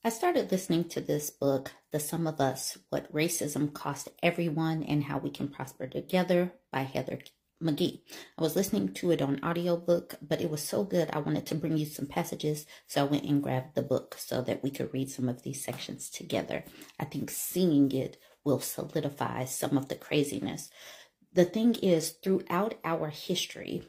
I started listening to this book, The Sum of Us, What Racism Cost Everyone and How We Can Prosper Together by Heather McGhee. I was listening to it on audiobook, but it was so good I wanted to bring you some passages, so I went and grabbed the book so that we could read some of these sections together. I think seeing it will solidify some of the craziness. The thing is, throughout our history,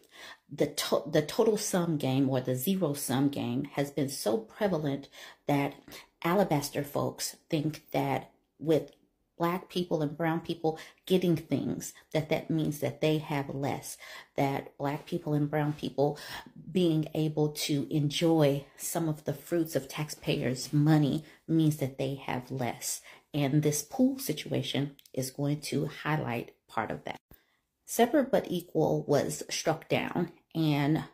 the total sum game or the zero sum game has been so prevalent that alabaster folks think that with Black people and brown people getting things, that means that they have less, that Black people and brown people being able to enjoy some of the fruits of taxpayers' money means that they have less. And this pool situation is going to highlight part of that. Separate but equal was struck down, and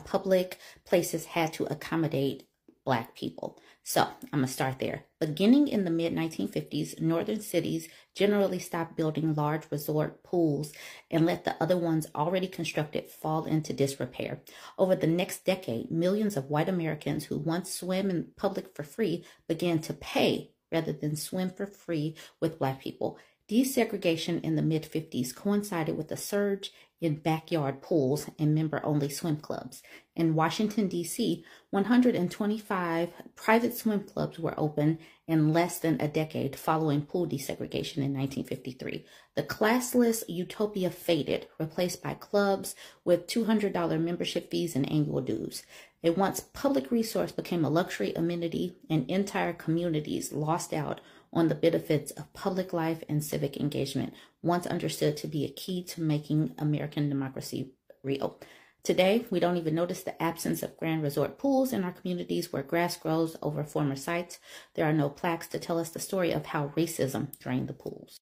public places had to accommodate Black people. So I'm going to start there. Beginning in the mid-1950s, northern cities generally stopped building large resort pools and let the other ones already constructed fall into disrepair. Over the next decade, millions of white Americans who once swam in public for free began to pay rather than swim for free with Black people. Desegregation in the mid-50s coincided with a surge in backyard pools and member-only swim clubs. In Washington, D.C., 125 private swim clubs were open in less than a decade following pool desegregation in 1953. The classless utopia faded, replaced by clubs with $200 membership fees and annual dues. A once public resource became a luxury amenity, and entire communities lost out on the benefits of public life and civic engagement, once understood to be a key to making American democracy real. Today, we don't even notice the absence of grand resort pools in our communities where grass grows over former sites. There are no plaques to tell us the story of how racism drained the pools.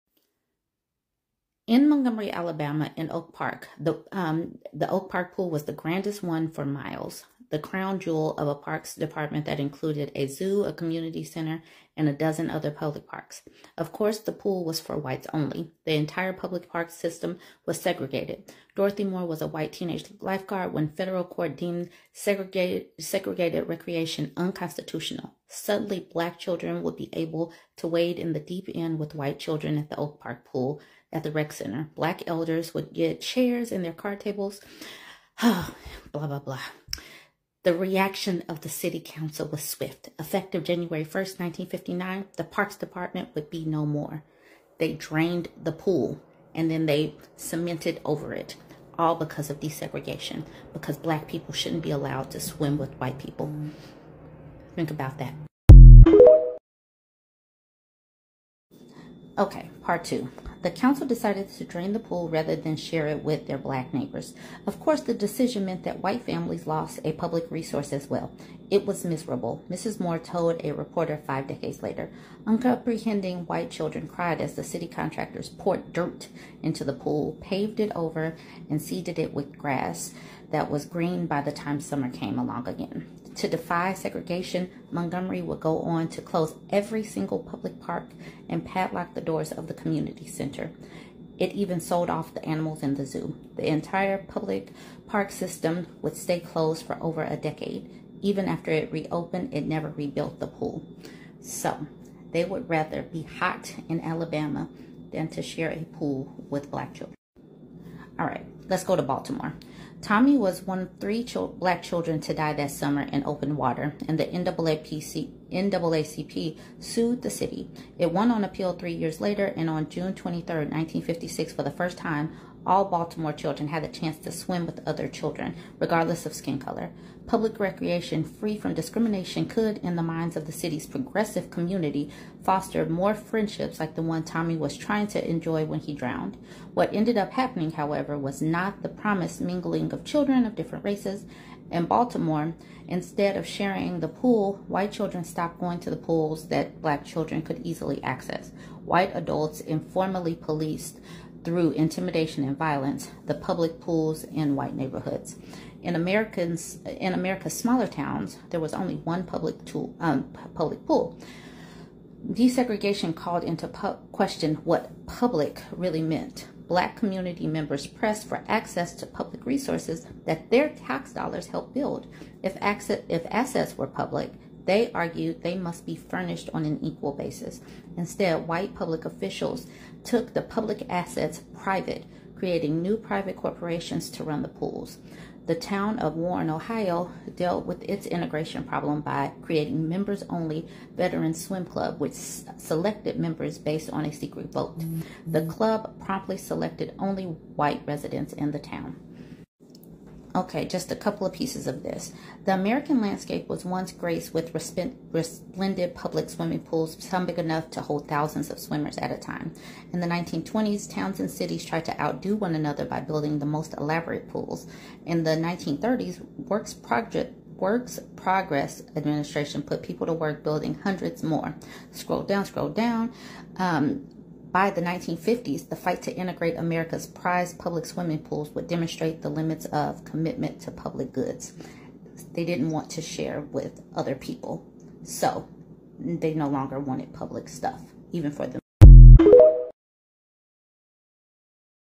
In Montgomery, Alabama, in Oak Park, the Oak Park pool was the grandest one for miles, the crown jewel of a parks department that included a zoo, a community center, and a dozen other public parks. Of course, the pool was for whites only. The entire public park system was segregated. Dorothy Moore was a white teenage lifeguard when federal court deemed segregated recreation unconstitutional. Suddenly, Black children would be able to wade in the deep end with white children at the Oak Park pool at the rec center. Black elders would get chairs in their card tables. Blah, blah, blah. The reaction of the city council was swift. Effective January 1st, 1959, the Parks Department would be no more. They drained the pool and then they cemented over it, all because of desegregation, because Black people shouldn't be allowed to swim with white people. Think about that. Okay, part 2. The council decided to drain the pool rather than share it with their Black neighbors. Of course, the decision meant that white families lost a public resource as well. It was miserable, Mrs. Moore told a reporter 5 decades later. Uncomprehending white children cried as the city contractors poured dirt into the pool, paved it over, and seeded it with grass that was green by the time summer came along again. To defy segregation, Montgomery would go on to close every single public park and padlock the doors of the community center. It even sold off the animals in the zoo. The entire public park system would stay closed for over a decade. Even after it reopened, it never rebuilt the pool. So, they would rather be hot in Alabama than to share a pool with Black children. All right, let's go to Baltimore. Tommy was one of 3 Black children to die that summer in open water, and the NAACP sued the city. It won on appeal 3 years later, and on June 23, 1956, for the first time, all Baltimore children had the chance to swim with other children, regardless of skin color. Public recreation free from discrimination could, in the minds of the city's progressive community, foster more friendships like the one Tommy was trying to enjoy when he drowned. What ended up happening, however, was not the promised mingling of children of different races. In Baltimore, instead of sharing the pool, white children stopped going to the pools that Black children could easily access. White adults informally policed, through intimidation and violence, the public pools in white neighborhoods. In America's smaller towns, there was only one public pool. Desegregation called into question what public really meant. Black community members pressed for access to public resources that their tax dollars helped build. If assets were public, They argued they must be furnished on an equal basis. Instead, white public officials took the public assets private, creating new private corporations to run the pools. The town of Warren, Ohio, dealt with its integration problem by creating members-only veteran swim club, which selected members based on a secret vote. The club promptly selected only white residents in the town. Okay, just a couple of pieces of this. The American landscape was once graced with resplendent public swimming pools, some big enough to hold thousands of swimmers at a time. In the 1920s, towns and cities tried to outdo one another by building the most elaborate pools. In the 1930s, Works Progress Administration put people to work building hundreds more. Scroll down. By the 1950s, the fight to integrate America's prized public swimming pools would demonstrate the limits of commitment to public goods. They didn't want to share with other people, so they no longer wanted public stuff, even for them.